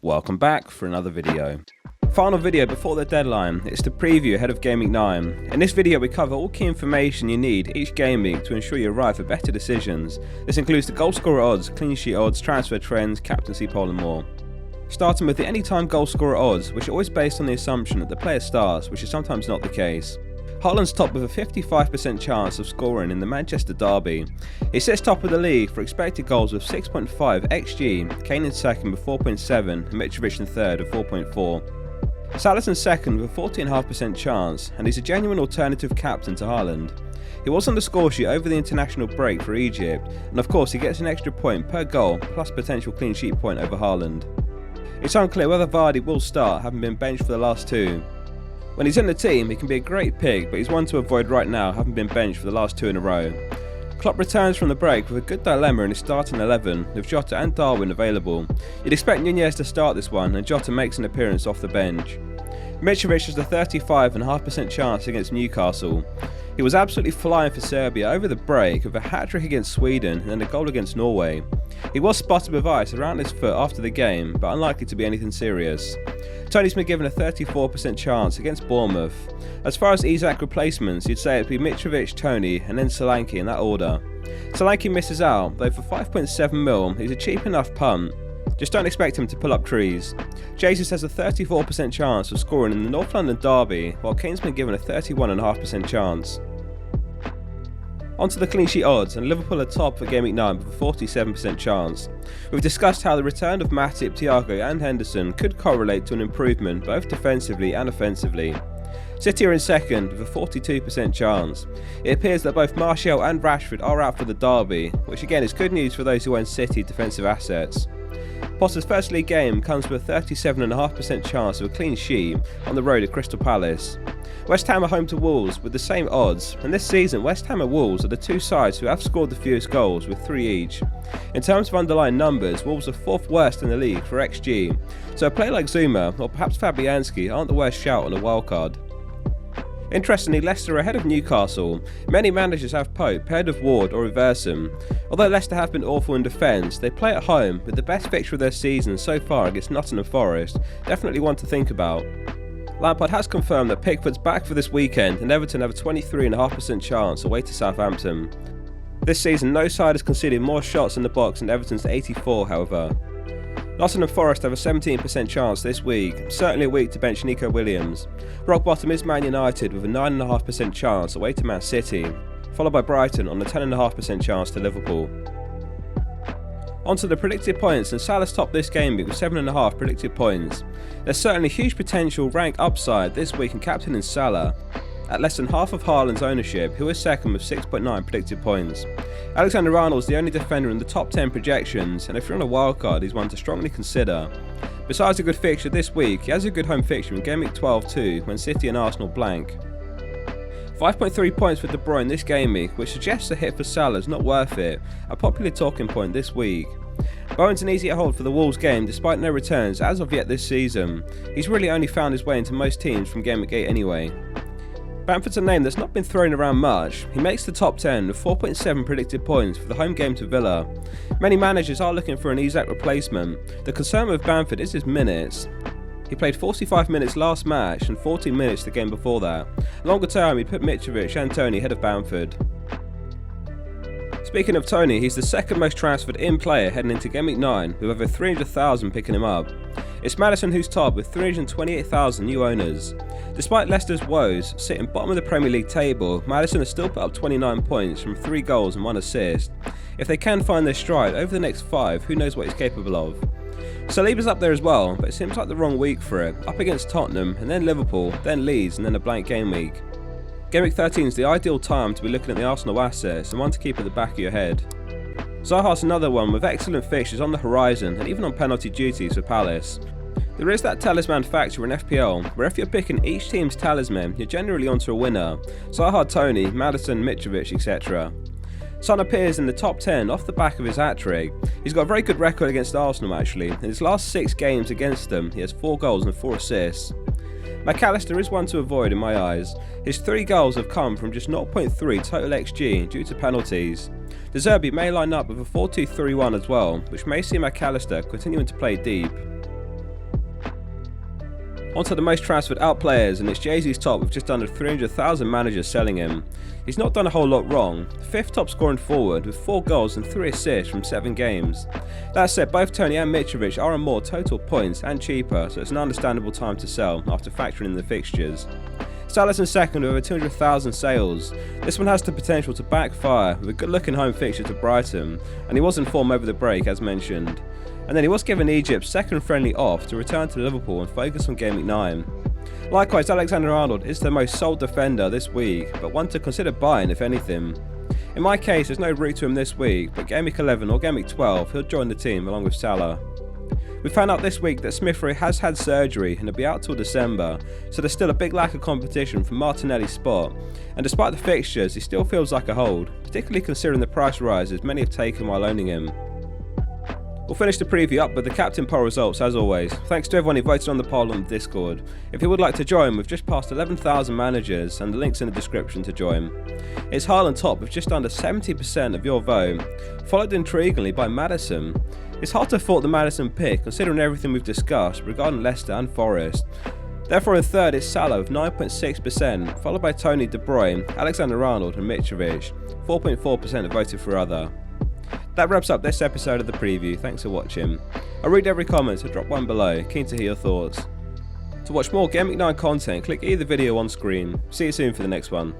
Welcome back for another video. Final video before the deadline. It's the preview ahead of Gameweek 9. In this video we cover all key information you need each game week to ensure you arrive at better decisions. This includes the goal scorer odds, clean sheet odds, transfer trends, captaincy poll and more. Starting with the anytime goal scorer odds, which are always based on the assumption that the player starts, which is sometimes not the case. Haaland's top with a 55% chance of scoring in the Manchester derby. He sits top of the league for expected goals with 6.5 xG, Kane in second with 4.7 and Mitrovic in third with 4.4. Salah's in second with a 14.5% chance, and he's a genuine alternative captain to Haaland. He was on the score sheet over the international break for Egypt, and of course he gets an extra point per goal plus potential clean sheet point over Haaland. It's unclear whether Vardy will start, having been benched for the last two. When he's in the team, he can be a great pick, but he's one to avoid right now, having been benched for the last two in a row. Klopp returns from the break with a good dilemma in his starting 11, with Jota and Darwin available. You'd expect Nunez to start this one, and Jota makes an appearance off the bench. Mitrovic has a 35.5% chance against Newcastle. He was absolutely flying for Serbia over the break with a hat-trick against Sweden and then a goal against Norway. He was spotted with ice around his foot after the game, but unlikely to be anything serious. Tony's been given a 34% chance against Bournemouth. As far as Isak replacements, you'd say it'd be Mitrovic, Tony and then Solanke in that order. Solanke misses out, though for 5.7 mil he's a cheap enough punt. Just don't expect him to pull up trees. Jesus has a 34% chance of scoring in the North London derby, while Kane's been given a 31.5% chance. Onto the clean sheet odds, and Liverpool are top for Gameweek 9 with a 47% chance. We've discussed how the return of Matip, Thiago and Henderson could correlate to an improvement both defensively and offensively. City are in second with a 42% chance. It appears that both Martial and Rashford are out for the derby, which again is good news for those who own City defensive assets. Potter's first league game comes with a 37.5% chance of a clean sheet on the road at Crystal Palace. West Ham are home to Wolves with the same odds, and this season West Ham and Wolves are the two sides who have scored the fewest goals with 3 each. In terms of underlying numbers, Wolves are 4th worst in the league for XG, so a player like Zuma or perhaps Fabianski aren't the worst shout on a wildcard. Interestingly, Leicester are ahead of Newcastle. Many managers have Pope paired with Ward or reverse him. Although Leicester have been awful in defence, they play at home with the best fixture of their season so far against Nottingham Forest. Definitely one to think about. Lampard has confirmed that Pickford's back for this weekend, and Everton have a 23.5% chance away to Southampton. This season, no side has conceded more shots in the box than Everton's 84, however. Nottingham Forest have a 17% chance this week, certainly a week to bench Nico Williams. Rock bottom is Man United with a 9.5% chance away to Man City, followed by Brighton on a 10.5% chance to Liverpool. Onto the predicted points, and Salah's top this game week with 7.5 predicted points. There's certainly huge potential rank upside this week in captaining Salah, at less than half of Haaland's ownership, who is second with 6.9 predicted points. Alexander-Arnold's the only defender in the top 10 projections, and if you're on a wildcard, he's one to strongly consider. Besides a good fixture this week, he has a good home fixture in Gameweek 12 too, when City and Arsenal blank. 5.3 points for De Bruyne this game week, which suggests a hit for Salah is not worth it, a popular talking point this week. Bowen's an easier hold for the Wolves game despite no returns as of yet this season. He's really only found his way into most teams from Gameweek 8 anyway. Bamford's a name that's not been thrown around much. He makes the top 10 with 4.7 predicted points for the home game to Villa. Many managers are looking for an Isak replacement. The concern with Bamford is his minutes. He played 45 minutes last match and 14 minutes the game before that. Longer term, he'd put Mitrovic and Tony ahead of Bamford. Speaking of Tony, he's the second most transferred in player heading into Gameweek 9 with over 300,000 picking him up. It's Maddison who's top with 328,000 new owners. Despite Leicester's woes, sitting bottom of the Premier League table, Maddison has still put up 29 points from 3 goals and 1 assist. If they can find their stride over the next 5, who knows what he's capable of. Saliba's up there as well, but it seems like the wrong week for it, up against Tottenham, and then Liverpool, then Leeds, and then a blank game week. Gameweek 13 is the ideal time to be looking at the Arsenal assets and one to keep at the back of your head. Zaha's another one with excellent fixtures on the horizon and even on penalty duties for Palace. There is that talisman factor in FPL, where if you're picking each team's talisman, you're generally onto a winner. Zaha, Tony, Maddison, Mitrovic, etc. Son appears in the top 10 off the back of his hat-trick. He's got a very good record against Arsenal actually. In his last 6 games against them, he has 4 goals and 4 assists. McAllister is one to avoid in my eyes. His 3 goals have come from just 0.3 total XG due to penalties. De Zerbi may line up with a 4-2-3-1 as well, which may see McAllister continuing to play deep. On to the most transferred out players, and it's Jay-Z's top with just under 300,000 managers selling him. He's not done a whole lot wrong, the 5th top scoring forward with 4 goals and 3 assists from 7 games. That said, both Tony and Mitrovic are on more total points and cheaper, so it's an understandable time to sell after factoring in the fixtures. Salah's in second with over 200,000 sales. This one has the potential to backfire with a good looking home fixture to Brighton, and he was in form over the break as mentioned. And then he was given Egypt's second friendly off to return to Liverpool and focus on Gameweek 9. Likewise, Alexander-Arnold is the most sold defender this week, but one to consider buying if anything. In my case, there's no route to him this week, but Gameweek 11 or Gameweek 12 he'll join the team along with Salah. We found out this week that Smith Rowe has had surgery and he'll be out till December, so there's still a big lack of competition for Martinelli's spot, and despite the fixtures he still feels like a hold, particularly considering the price rises many have taken while owning him. We'll finish the preview up with the captain poll results as always. Thanks to everyone who voted on the poll on the Discord. If you would like to join, we've just passed 11,000 managers and the link's in the description to join. It's Haaland top with just under 70% of your vote, followed intriguingly by Maddison. It's hard to fault the Maddison pick considering everything we've discussed regarding Leicester and Forest. Therefore in third is Salah with 9.6%, followed by Tony, De Bruyne, Alexander-Arnold and Mitrovic. 4.4% have voted for other. That wraps up this episode of the preview, thanks for watching. I'll read every comment, so drop one below, keen to hear your thoughts. To watch more Gameweek 9 content, click either video on screen. See you soon for the next one.